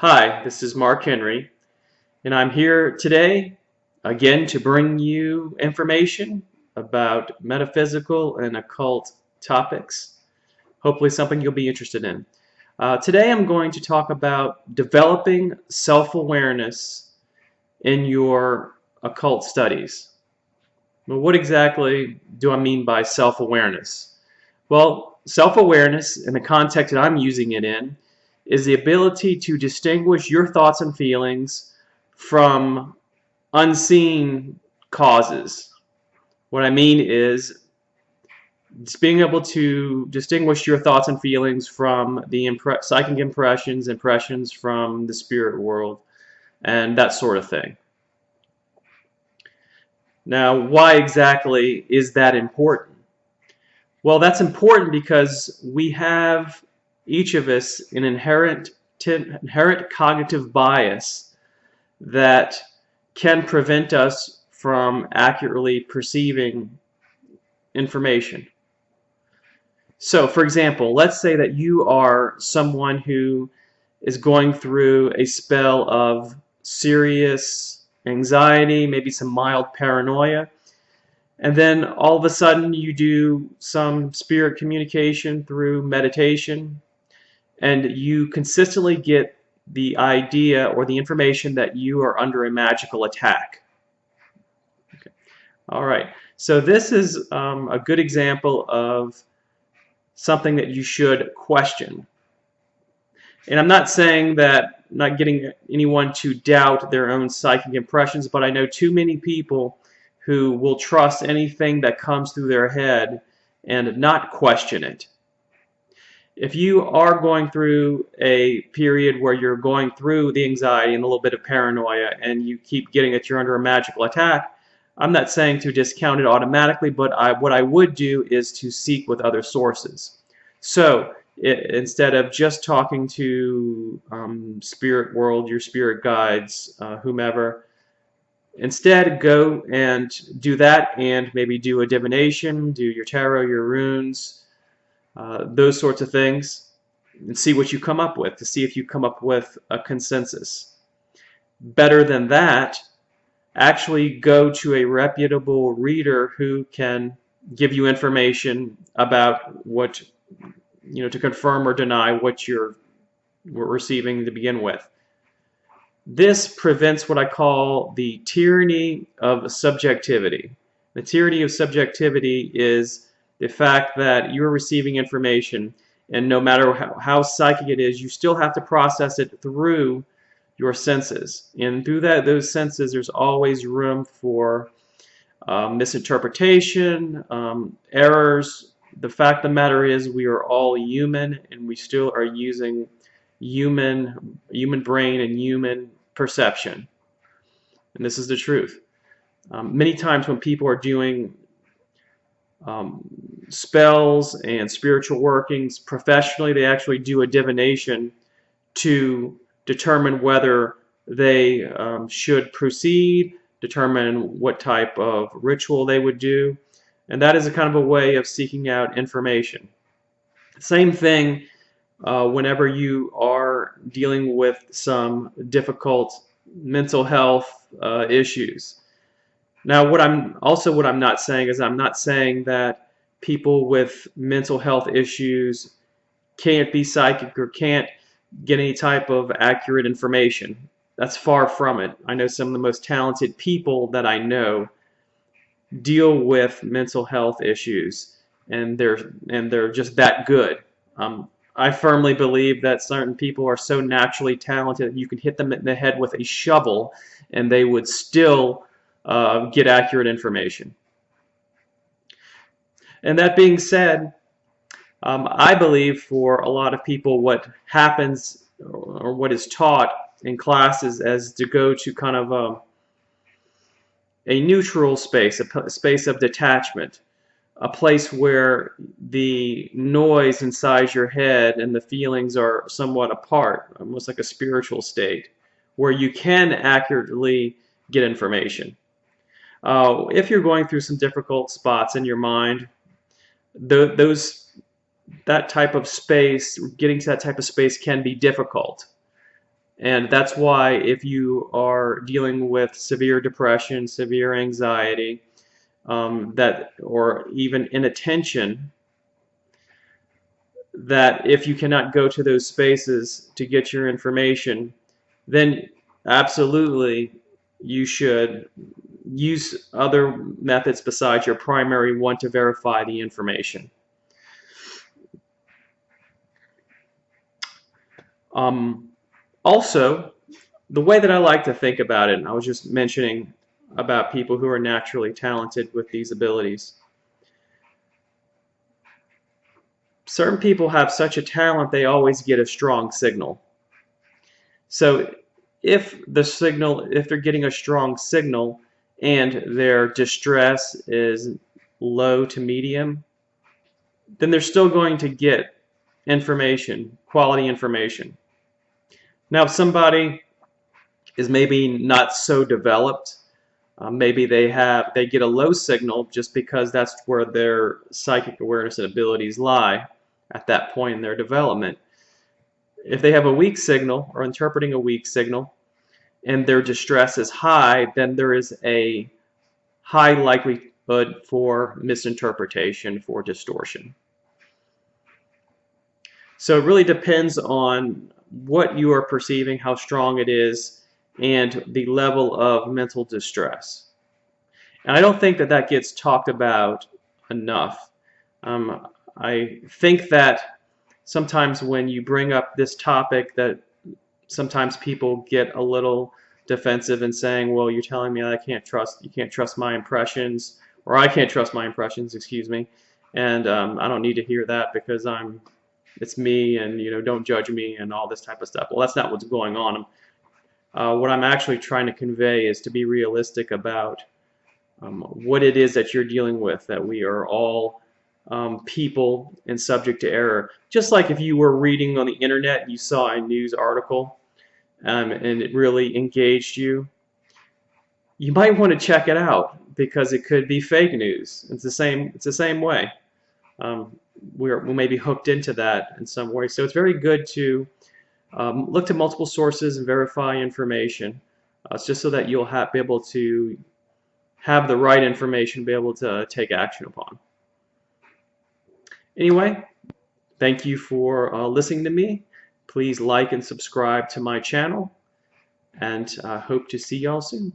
Hi, this is Mark Henry, and I'm here today again to bring you information about metaphysical and occult topics. Hopefully something you'll be interested in. Today I'm going to talk about developing self-awareness in your occult studies. Well, what exactly do I mean by self-awareness? Well, self-awareness, in the context that I'm using it in, is the ability to distinguish your thoughts and feelings from unseen causes. What I mean is just being able to distinguish your thoughts and feelings from the psychic impressions from the spirit world, and that sort of thing. Now, why exactly is that important? Well, that's important because we have, each of us, an inherent cognitive bias that can prevent us from accurately perceiving information. So, for example, let's say that you are someone who is going through a spell of serious anxiety, maybe some mild paranoia, and then all of a sudden you do some spirit communication through meditation, and you consistently get the idea or the information that you are under a magical attack. Okay. All right, so this is a good example of something that you should question. And I'm not saying that, not getting anyone to doubt their own psychic impressions, but I know too many people who will trust anything that comes through their head and not question it. If you are going through a period where you're going through the anxiety and a little bit of paranoia and you keep getting that you're under a magical attack, I'm not saying to discount it automatically, but what I would do is to seek with other sources. So instead of just talking to spirit world, your spirit guides, whomever, instead go and do that and maybe do a divination, do your tarot, your runes, those sorts of things, and see what you come up with, to see if you come up with a consensus. Better than that, actually go to a reputable reader who can give you information about what, to confirm or deny what you're receiving to begin with. This prevents what I call the tyranny of subjectivity. The tyranny of subjectivity is the fact that you're receiving information, and no matter how psychic it is, you still have to process it through your senses. And through those senses, there's always room for misinterpretation, errors. The fact of the matter is we are all human, and we still are using human brain and human perception. And this is the truth. Many times when people are doing spells and spiritual workings professionally, they actually do a divination to determine whether they should proceed, determine what type of ritual they would do, and that is a kind of a way of seeking out information. Same thing whenever you are dealing with some difficult mental health issues. Now, what I'm not saying is, I'm not saying that people with mental health issues can't be psychic or can't get any type of accurate information. That's far from it. I know some of the most talented people that I know deal with mental health issues, and they're just that good. I firmly believe that certain people are so naturally talented that you can hit them in the head with a shovel and they would still get accurate information. And that being said, I believe for a lot of people what happens or what is taught in classes as to go to kind of a neutral space, a space of detachment, a place where the noise inside your head and the feelings are somewhat apart, almost like a spiritual state, where you can accurately get information. If you're going through some difficult spots in your mind, that type of space, getting to that type of space can be difficult. And that's why if you are dealing with severe depression, severe anxiety, or even inattention, that if you cannot go to those spaces to get your information, then absolutely you should use other methods besides your primary one to verify the information. Also, the way that I like to think about it, and I was just mentioning about people who are naturally talented with these abilities. Certain people have such a talent, they always get a strong signal. So if they're getting a strong signal and their distress is low to medium, then they're still going to get information, quality information. Now, if somebody is maybe not so developed, maybe they get a low signal just because that's where their psychic awareness and abilities lie at that point in their development. If they have a weak signal or interpreting a weak signal and their distress is high, then there is a high likelihood for misinterpretation, for distortion. So it really depends on what you are perceiving, how strong it is, and the level of mental distress. And I don't think that that gets talked about enough. I think that sometimes when you bring up this topic, that sometimes people get a little defensive and saying, well, you're telling me you can't trust my impressions, or I can't trust my impressions, excuse me, and I don't need to hear that because it's me, and don't judge me and all this type of stuff. Well, that's not what's going on. What I'm actually trying to convey is to be realistic about what it is that you're dealing with, that we are all people and subject to error. Just like if you were reading on the internet and you saw a news article and it really engaged you, you might want to check it out because it could be fake news. It's the same way. We may be hooked into that in some way. So it's very good to look to multiple sources and verify information. It's just so that you'll be able to have the right information, be able to take action upon. Anyway, thank you for listening to me. Please like and subscribe to my channel, and I hope to see y'all soon.